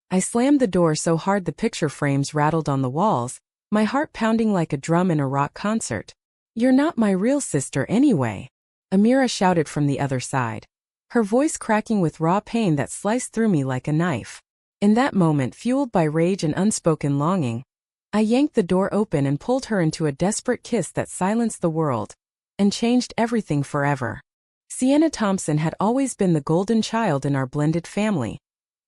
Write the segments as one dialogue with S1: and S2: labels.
S1: I slammed the door so hard the picture frames rattled on the walls, my heart pounding like a drum in a rock concert. "You're not my real sister anyway," Amira shouted from the other side, her voice cracking with raw pain that sliced through me like a knife. In that moment, fueled by rage and unspoken longing, I yanked the door open and pulled her into a desperate kiss that silenced the world and changed everything forever. Sienna Thompson had always been the golden child in our blended family,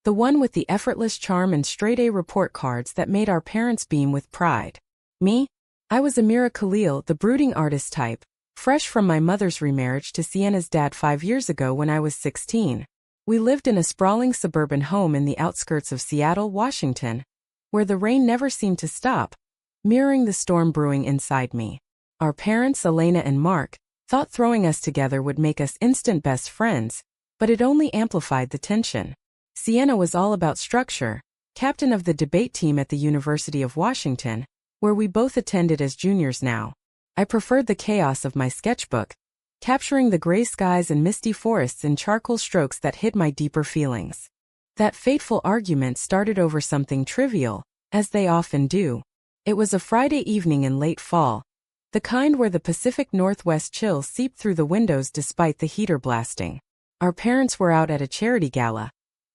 S1: the one with the effortless charm and straight-A report cards that made our parents beam with pride. Me? I was Amira Khalil, the brooding artist type, fresh from my mother's remarriage to Sienna's dad 5 years ago when I was 16. We lived in a sprawling suburban home in the outskirts of Seattle, Washington, where the rain never seemed to stop, mirroring the storm brewing inside me. Our parents, Elena and Mark, thought throwing us together would make us instant best friends, but it only amplified the tension. Sienna was all about structure, captain of the debate team at the University of Washington, where we both attended as juniors now. I preferred the chaos of my sketchbook, capturing the gray skies and misty forests in charcoal strokes that hid my deeper feelings. That fateful argument started over something trivial, as they often do. It was a Friday evening in late fall, the kind where the Pacific Northwest chill seeped through the windows despite the heater blasting. Our parents were out at a charity gala,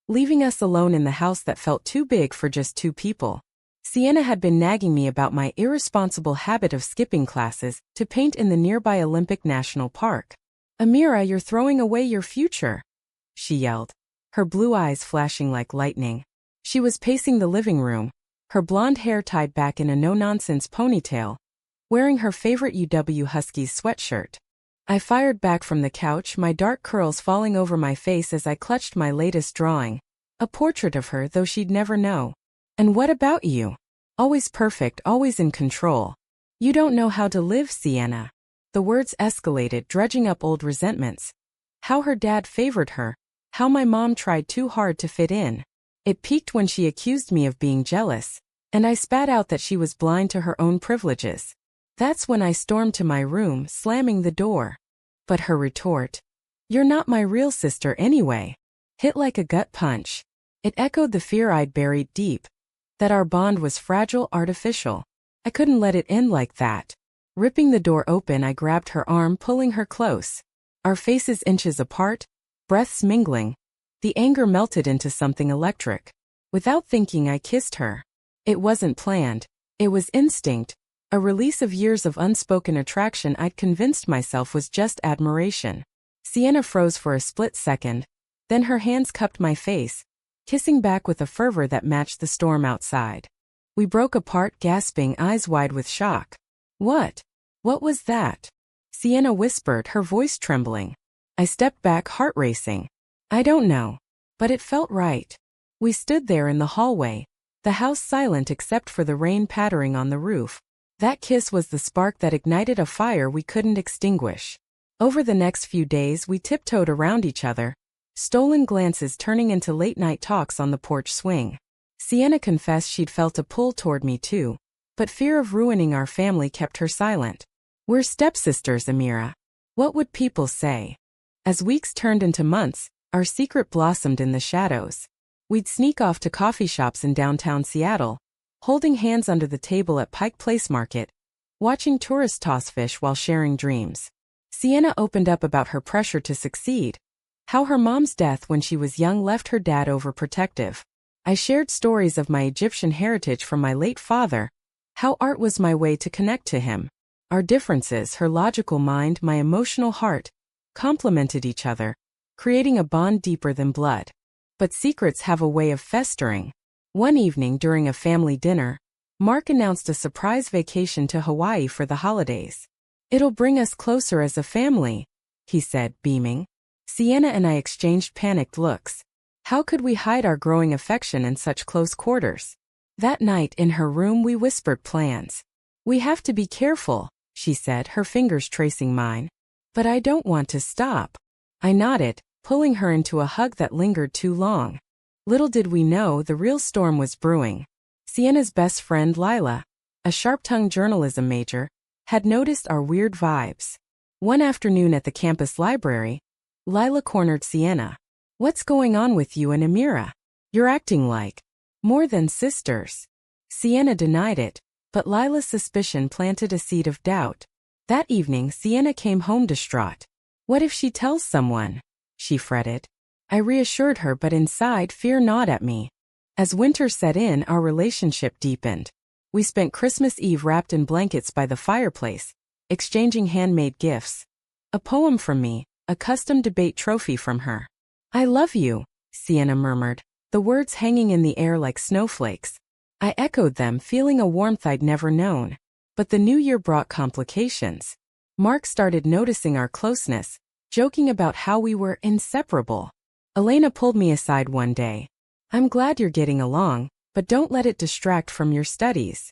S1: leaving us alone in the house that felt too big for just 2 people. Sienna had been nagging me about my irresponsible habit of skipping classes to paint in the nearby Olympic National Park. "Amira, you're throwing away your future," she yelled, her blue eyes flashing like lightning. She was pacing the living room, her blonde hair tied back in a no-nonsense ponytail, wearing her favorite UW Huskies sweatshirt. I fired back from the couch, my dark curls falling over my face as I clutched my latest drawing, a portrait of her, though she'd never know. "And what about you? Always perfect, always in control. You don't know how to live, Sienna." The words escalated, dredging up old resentments. How her dad favored her, how my mom tried too hard to fit in. It peaked when she accused me of being jealous, and I spat out that she was blind to her own privileges. That's when I stormed to my room, slamming the door. But her retort, "You're not my real sister anyway," hit like a gut punch. It echoed the fear I'd buried deep, that our bond was fragile, artificial. I couldn't let it end like that. Ripping the door open, I grabbed her arm, pulling her close. Our faces inches apart, breaths mingling. The anger melted into something electric. Without thinking, I kissed her. It wasn't planned. It was instinct, a release of years of unspoken attraction I'd convinced myself was just admiration. Sienna froze for a split second, then her hands cupped my face, kissing back with a fervor that matched the storm outside. We broke apart, gasping, eyes wide with shock. What was that?" Sienna whispered, her voice trembling. I stepped back, heart racing. "I don't know. But it felt right." We stood there in the hallway, the house silent except for the rain pattering on the roof. That kiss was the spark that ignited a fire we couldn't extinguish. Over the next few days, we tiptoed around each other, stolen glances turning into late-night talks on the porch swing. Sienna confessed she'd felt a pull toward me too, but fear of ruining our family kept her silent. "We're stepsisters, Amira. What would people say?" As weeks turned into months, our secret blossomed in the shadows. We'd sneak off to coffee shops in downtown Seattle, holding hands under the table at Pike Place Market, watching tourists toss fish while sharing dreams. Sienna opened up about her pressure to succeed, how her mom's death when she was young left her dad overprotective. I shared stories of my Egyptian heritage from my late father, how art was my way to connect to him. Our differences, her logical mind, my emotional heart, complemented each other, creating a bond deeper than blood. But secrets have a way of festering. One evening during a family dinner, Mark announced a surprise vacation to Hawaii for the holidays. "It'll bring us closer as a family," he said, beaming. Sienna and I exchanged panicked looks. How could we hide our growing affection in such close quarters? That night in her room we whispered plans. "We have to be careful," she said, her fingers tracing mine. "But I don't want to stop." I nodded, pulling her into a hug that lingered too long. Little did we know the real storm was brewing. Sienna's best friend Lila, a sharp-tongued journalism major, had noticed our weird vibes. One afternoon at the campus library, Lila cornered Sienna. "What's going on with you and Amira? You're acting like..." More than sisters. Sienna denied it, but Lila's suspicion planted a seed of doubt. That evening, Sienna came home distraught. What if she tells someone? She fretted. I reassured her, but inside fear gnawed at me. As winter set in, our relationship deepened. We spent Christmas Eve wrapped in blankets by the fireplace, exchanging handmade gifts. A poem from me, a custom debate trophy from her. I love you, Sienna murmured, the words hanging in the air like snowflakes. I echoed them, feeling a warmth I'd never known. But the new year brought complications. Mark started noticing our closeness, joking about how we were inseparable. Elena pulled me aside one day. I'm glad you're getting along, but don't let it distract from your studies.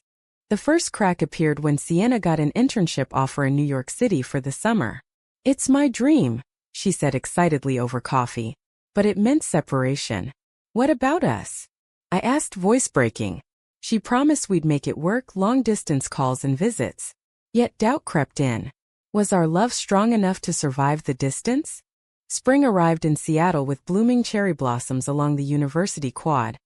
S1: The first crack appeared when Sienna got an internship offer in New York City for the summer. It's my dream, she said excitedly over coffee. But it meant separation. What about us? I asked, voice breaking. She promised we'd make it work, long-distance calls and visits. Yet doubt crept in. Was our love strong enough to survive the distance? Spring arrived in Seattle with blooming cherry blossoms along the university quad.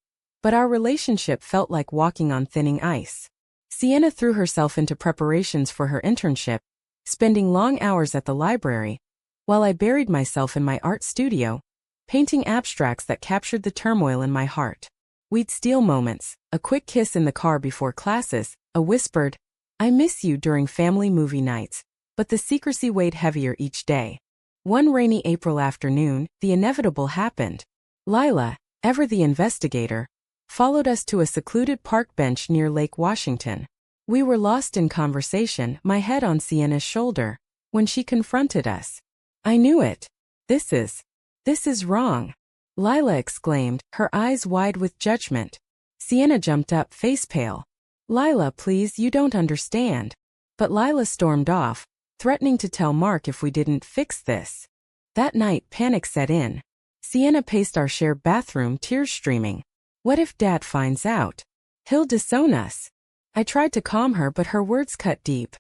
S1: But our relationship felt like walking on thinning ice. Sienna threw herself into preparations for her internship, spending long hours at the library, while I buried myself in my art studio, painting abstracts that captured the turmoil in my heart. We'd steal moments, a quick kiss in the car before classes, a whispered, I miss you during family movie nights, but the secrecy weighed heavier each day. One rainy April afternoon, the inevitable happened. Lila, ever the investigator, followed us to a secluded park bench near Lake Washington. We were lost in conversation, my head on Sienna's shoulder, when she confronted us. I knew it. This is wrong. Lila exclaimed, her eyes wide with judgment. Sienna jumped up, face pale. Lila, please, you don't understand. But Lila stormed off, threatening to tell Mark if we didn't fix this. That night, panic set in. Sienna paced our shared bathroom, tears streaming. What if Dad finds out? He'll disown us. I tried to calm her, but her words cut deep.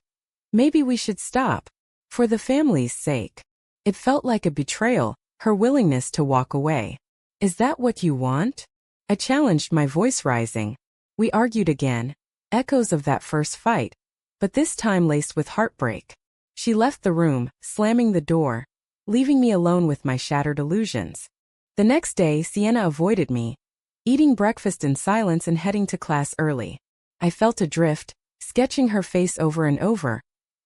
S1: Maybe we should stop. For the family's sake. It felt like a betrayal, her willingness to walk away. Is that what you want? I challenged, my voice rising. We argued again, echoes of that first fight, but this time laced with heartbreak. She left the room, slamming the door, leaving me alone with my shattered illusions. The next day, Sienna avoided me, eating breakfast in silence and heading to class early. I felt adrift, sketching her face over and over,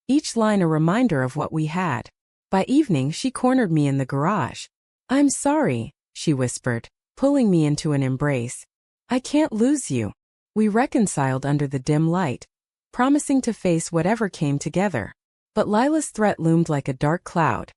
S1: each line a reminder of what we had. By evening, she cornered me in the garage. I'm sorry, she whispered, pulling me into an embrace. I can't lose you. We reconciled under the dim light, promising to face whatever came together. But Lila's threat loomed like a dark cloud.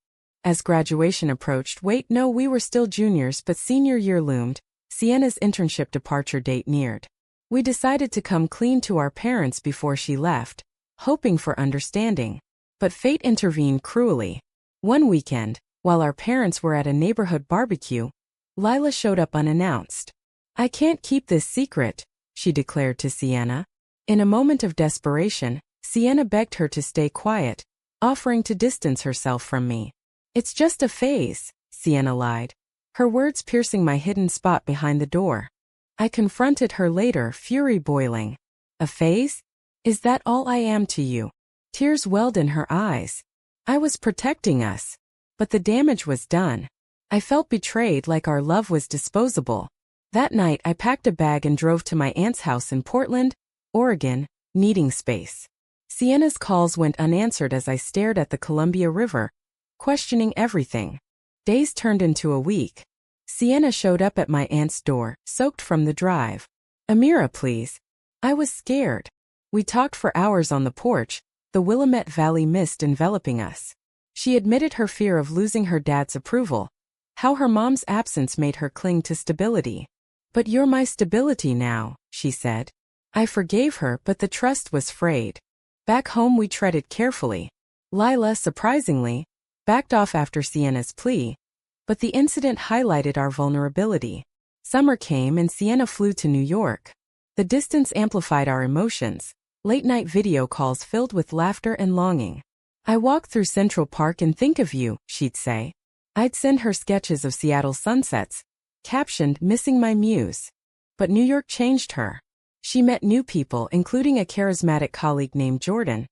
S1: As graduation approached, we were still juniors, but senior year loomed. Sienna's internship departure date neared. We decided to come clean to our parents before she left, hoping for understanding. But fate intervened cruelly. One weekend, while our parents were at a neighborhood barbecue, Lila showed up unannounced. I can't keep this secret, she declared to Sienna. In a moment of desperation, Sienna begged her to stay quiet, offering to distance herself from me. It's just a phase, Sienna lied, her words piercing my hidden spot behind the door. I confronted her later, fury boiling. A phase? Is that all I am to you? Tears welled in her eyes. I was protecting us. But the damage was done. I felt betrayed, like our love was disposable. That night, I packed a bag and drove to my aunt's house in Portland, Oregon, needing space. Sienna's calls went unanswered as I stared at the Columbia River, questioning everything. Days turned into a week. Sienna showed up at my aunt's door, soaked from the drive. Amira, please. I was scared. We talked for hours on the porch, the Willamette Valley mist enveloping us. She admitted her fear of losing her dad's approval, how her mom's absence made her cling to stability. But you're my stability now, she said. I forgave her, but the trust was frayed. Back home we treaded carefully. Lila, surprisingly, backed off after Sienna's plea. But the incident highlighted our vulnerability. Summer came and Sienna flew to New York. The distance amplified our emotions. Late-night video calls filled with laughter and longing. I walk through Central Park and think of you, she'd say. I'd send her sketches of Seattle sunsets, captioned, missing my muse. But New York changed her. She met new people, including a charismatic colleague named Jordan,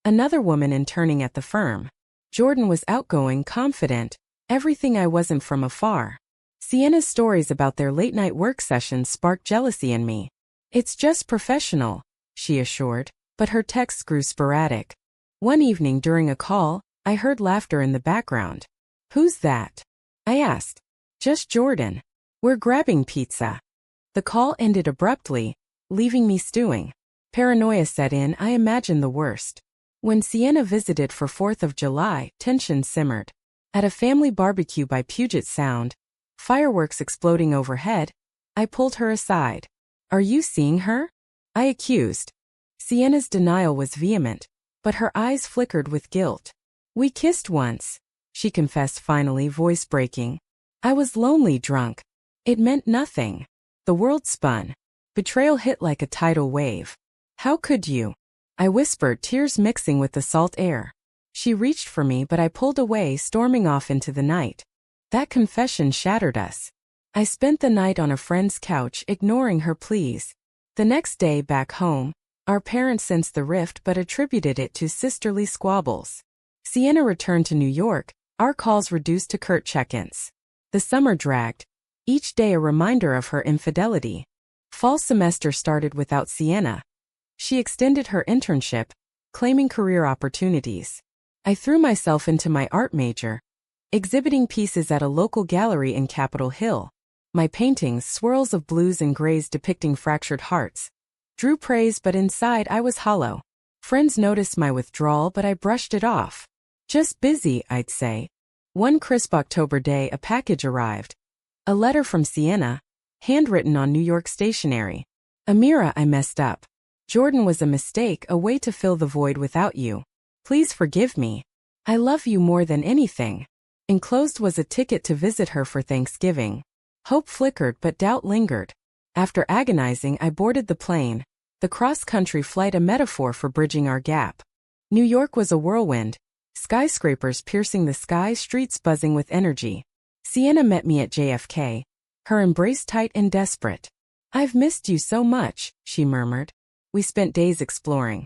S1: another woman interning at the firm. Jordan was outgoing, confident, everything I wasn't from afar. Sienna's stories about their late-night work sessions sparked jealousy in me. "It's just professional," she assured, but her texts grew sporadic. One evening during a call, I heard laughter in the background. "Who's that?" I asked. "Just Jordan. We're grabbing pizza." The call ended abruptly, leaving me stewing. Paranoia set in. I imagined the worst. When Sienna visited for 4th of July, tension simmered. At a family barbecue by Puget Sound, fireworks exploding overhead, I pulled her aside. "Are you seeing her?" I accused. Sienna's denial was vehement, but her eyes flickered with guilt. "We kissed once," she confessed finally, voice breaking. "I was lonely, drunk. It meant nothing." The world spun. Betrayal hit like a tidal wave. "How could you?" I whispered, tears mixing with the salt air. She reached for me, but I pulled away, storming off into the night. That confession shattered us. I spent the night on a friend's couch, ignoring her pleas. The next day, back home, our parents sensed the rift but attributed it to sisterly squabbles. Sienna returned to New York, our calls reduced to curt check-ins. The summer dragged, each day a reminder of her infidelity. Fall semester started without Sienna. She extended her internship, claiming career opportunities. I threw myself into my art major, exhibiting pieces at a local gallery in Capitol Hill. My paintings, swirls of blues and grays depicting fractured hearts, drew praise, but inside I was hollow. Friends noticed my withdrawal, but I brushed it off. "Just busy," I'd say. One crisp October day, a package arrived. A letter from Sienna, handwritten on New York stationery. "Amira, I messed up. Jordan was a mistake, a way to fill the void without you. Please forgive me. I love you more than anything." Enclosed was a ticket to visit her for Thanksgiving. Hope flickered, but doubt lingered. After agonizing, I boarded the plane, the cross-country flight a metaphor for bridging our gap. New York was a whirlwind, skyscrapers piercing the sky, streets buzzing with energy. Sienna met me at JFK, her embrace tight and desperate. "I've missed you so much," she murmured. We spent days exploring.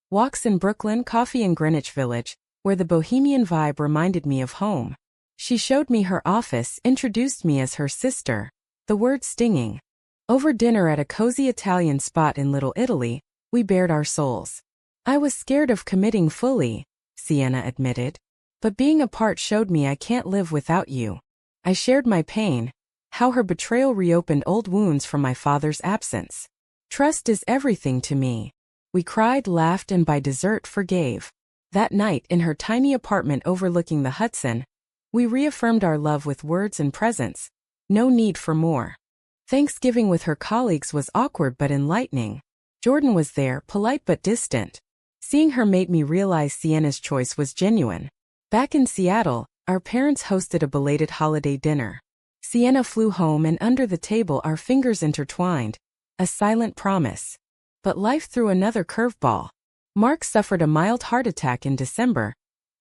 S1: Walks in Brooklyn, coffee in Greenwich Village, where the bohemian vibe reminded me of home. She showed me her office, introduced me as her sister, the word stinging. Over dinner at a cozy Italian spot in Little Italy, we bared our souls. "I was scared of committing fully," Sienna admitted. "But being apart showed me I can't live without you." I shared my pain, how her betrayal reopened old wounds from my father's absence. "Trust is everything to me." We cried, laughed, and by dessert forgave. That night, in her tiny apartment overlooking the Hudson, we reaffirmed our love with words and presence. No need for more. Thanksgiving with her colleagues was awkward but enlightening. Jordan was there, polite but distant. Seeing her made me realize Sienna's choice was genuine. Back in Seattle, our parents hosted a belated holiday dinner. Sienna flew home, and under the table our fingers intertwined, a silent promise. But life threw another curveball. Mark suffered a mild heart attack in December,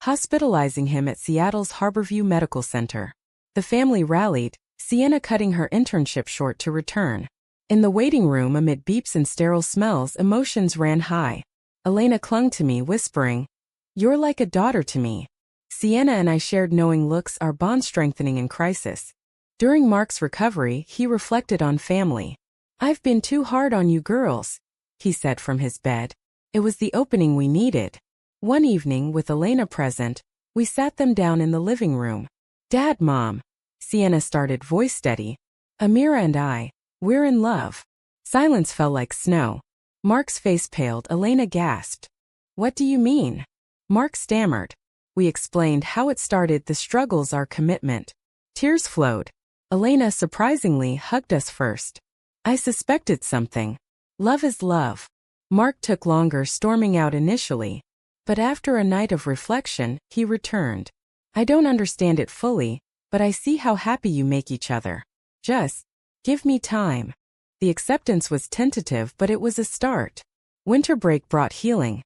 S1: hospitalizing him at Seattle's Harborview Medical Center. The family rallied, Sienna cutting her internship short to return. In the waiting room, amid beeps and sterile smells, emotions ran high. Elena clung to me, whispering, "You're like a daughter to me." Sienna and I shared knowing looks, our bond strengthening in crisis. During Mark's recovery, he reflected on family. "I've been too hard on you girls," he said from his bed. It was the opening we needed. One evening, with Elena present, we sat them down in the living room. "Dad, Mom," Sienna started, voice steady. "Amira and I, we're in love." Silence fell like snow. Mark's face paled. Elena gasped. "What do you mean?" Mark stammered. We explained how it started, the struggles, our commitment. Tears flowed. Elena surprisingly hugged us first. "I suspected something. Love is love." Mark took longer, storming out initially. But after a night of reflection, he returned. "I don't understand it fully, but I see how happy you make each other. Just give me time." The acceptance was tentative, but it was a start. Winter break brought healing.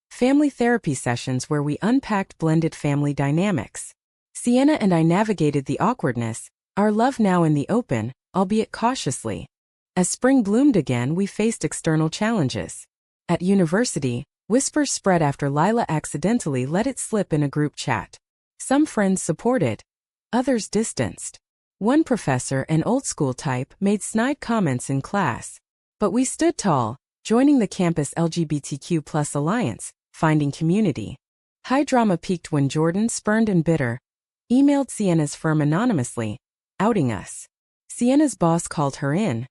S1: Family therapy sessions where we unpacked blended family dynamics. Sienna and I navigated the awkwardness, our love now in the open, albeit cautiously. As spring bloomed again, we faced external challenges. At university, whispers spread after Lila accidentally let it slip in a group chat. Some friends supported, others distanced. One professor, an old-school type, made snide comments in class. But we stood tall, joining the campus LGBTQ+ alliance, finding community. High drama peaked when Jordan, spurned and bitter, emailed Sienna's firm anonymously, outing us. Sienna's boss called her in,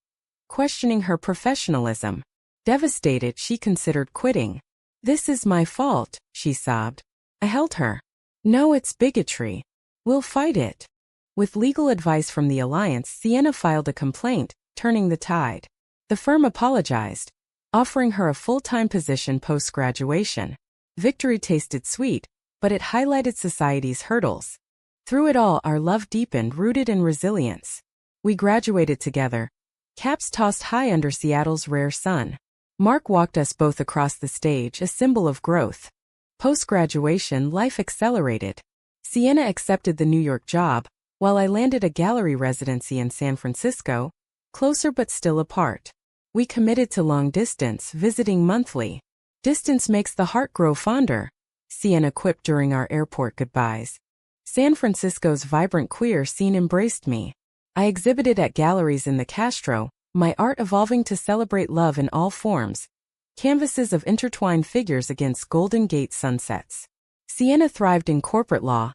S1: questioning her professionalism. Devastated, she considered quitting. "This is my fault," she sobbed. I held her. "No, it's bigotry. We'll fight it." With legal advice from the alliance, Sienna filed a complaint, turning the tide. The firm apologized, offering her a full-time position post-graduation. Victory tasted sweet, but it highlighted society's hurdles. Through it all, our love deepened, rooted in resilience. We graduated together, caps tossed high under Seattle's rare sun. Mark walked us both across the stage, a symbol of growth. Post-graduation, life accelerated. Sienna accepted the New York job, while I landed a gallery residency in San Francisco, closer but still apart. We committed to long distance, visiting monthly. "Distance makes the heart grow fonder," Sienna quipped during our airport goodbyes. San Francisco's vibrant queer scene embraced me. I exhibited at galleries in the Castro, my art evolving to celebrate love in all forms. Canvases of intertwined figures against Golden Gate sunsets. Sienna thrived in corporate law,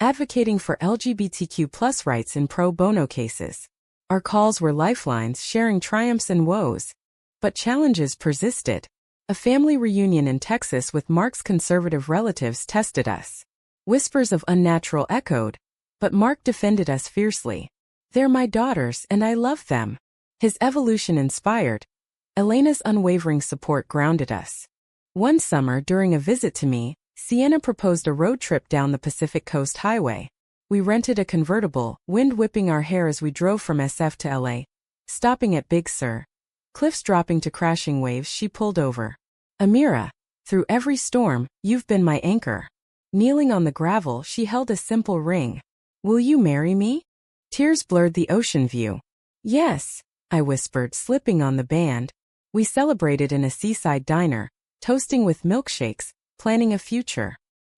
S1: advocating for LGBTQ+ rights in pro bono cases. Our calls were lifelines, sharing triumphs and woes. But challenges persisted. A family reunion in Texas with Mark's conservative relatives tested us. Whispers of unnatural echoed, but Mark defended us fiercely. "They're my daughters and I love them." His evolution inspired. Elena's unwavering support grounded us. One summer, during a visit to me, Sienna proposed a road trip down the Pacific Coast Highway. We rented a convertible, wind whipping our hair as we drove from SF to LA. Stopping at Big Sur. Cliffs dropping to crashing waves, she pulled over. "Amira, through every storm, you've been my anchor." Kneeling on the gravel, she held a simple ring. "Will you marry me?" Tears blurred the ocean view. "Yes," I whispered, slipping on the band. We celebrated in a seaside diner, toasting with milkshakes, planning a future.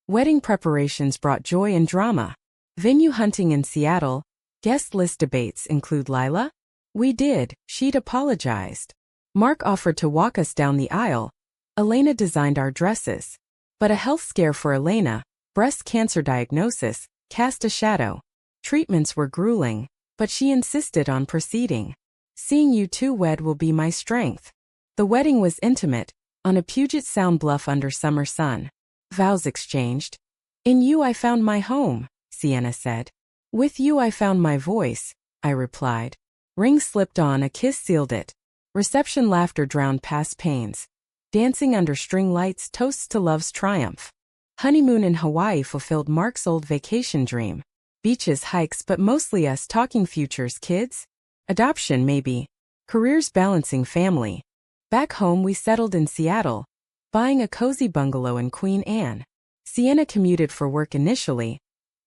S1: Wedding preparations brought joy and drama. Venue hunting in Seattle. Guest list debates include Lila? We did, she'd apologized. Mark offered to walk us down the aisle. Elena designed our dresses. But a health scare for Elena, breast cancer diagnosis, cast a shadow. Treatments were grueling, but she insisted on proceeding. "Seeing you two wed will be my strength." The wedding was intimate, on a Puget Sound bluff under summer sun. Vows exchanged. "In you I found my home," Sienna said. "With you I found my voice," I replied. Ring slipped on, a kiss sealed it. Reception laughter drowned past pains. Dancing under string lights, toasts to love's triumph. Honeymoon in Hawaii fulfilled Mark's old vacation dream. Beaches, hikes, but mostly us talking futures, kids. Adoption, maybe. Careers balancing family. Back home we settled in Seattle, buying a cozy bungalow in Queen Anne. Sienna commuted for work initially,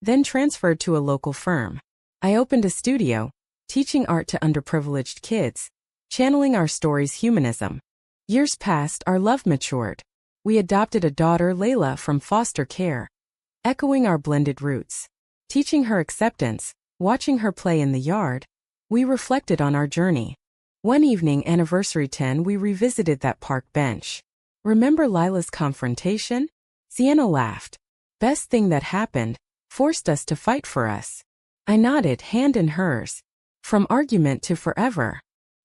S1: then transferred to a local firm. I opened a studio, teaching art to underprivileged kids, channeling our story's humanism. Years passed, our love matured. We adopted a daughter, Layla, from foster care, echoing our blended roots. Teaching her acceptance, watching her play in the yard, we reflected on our journey. One evening, anniversary 10, we revisited that park bench. "Remember Lila's confrontation?" Sienna laughed. "Best thing that happened, forced us to fight for us." I nodded, hand in hers. From argument to forever.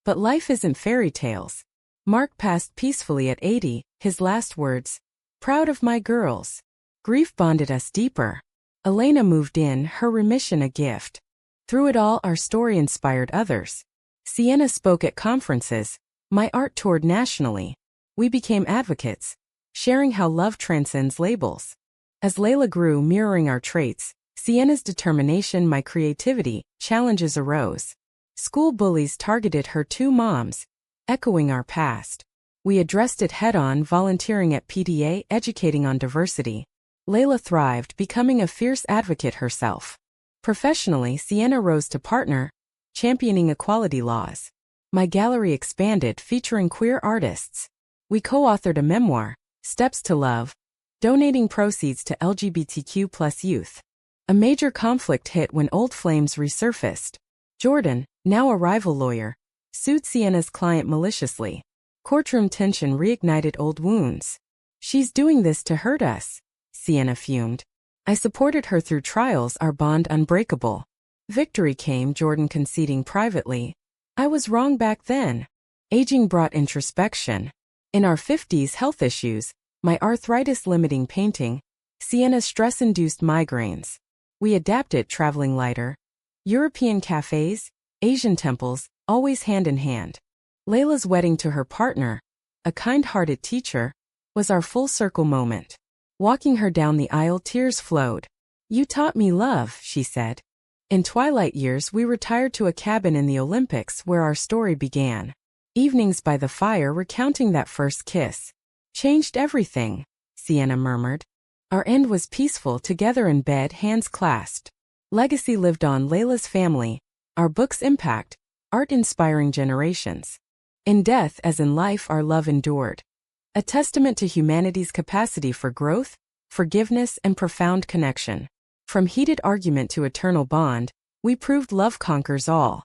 S1: But life isn't fairy tales. Mark passed peacefully at 80, his last words, "Proud of my girls." Grief bonded us deeper. Elena moved in, her remission a gift. Through it all, our story inspired others. Sienna spoke at conferences. My art toured nationally. We became advocates, sharing how love transcends labels. As Layla grew, mirroring our traits, Sienna's determination, my creativity, challenges arose. School bullies targeted her two moms, echoing our past. We addressed it head-on, volunteering at PTA, educating on diversity. Layla thrived, becoming a fierce advocate herself. Professionally, Sienna rose to partner, championing equality laws. My gallery expanded, featuring queer artists. We co-authored a memoir, Steps to Love, donating proceeds to LGBTQ+ youth. A major conflict hit when old flames resurfaced. Jordan, now a rival lawyer, sued Sienna's client maliciously. Courtroom tension reignited old wounds. "She's doing this to hurt us," Sienna fumed. "I supported her through trials, our bond unbreakable." Victory came, Jordan conceding privately. "I was wrong back then." Aging brought introspection. In our 50s, health issues, my arthritis limiting painting, Sienna's stress-induced migraines. We adapted, traveling lighter. European cafes, Asian temples, always hand in hand. Layla's wedding to her partner, a kind-hearted teacher, was our full-circle moment. Walking her down the aisle, tears flowed. "You taught me love," she said. In twilight years, we retired to a cabin in the Olympics where our story began. Evenings by the fire recounting that first kiss. "Changed everything," Sienna murmured. Our end was peaceful, together in bed, hands clasped. Legacy lived on, Layla's family, our book's impact, art inspiring generations. In death as in life, our love endured. A testament to humanity's capacity for growth, forgiveness, and profound connection. From heated argument to eternal bond, we proved love conquers all.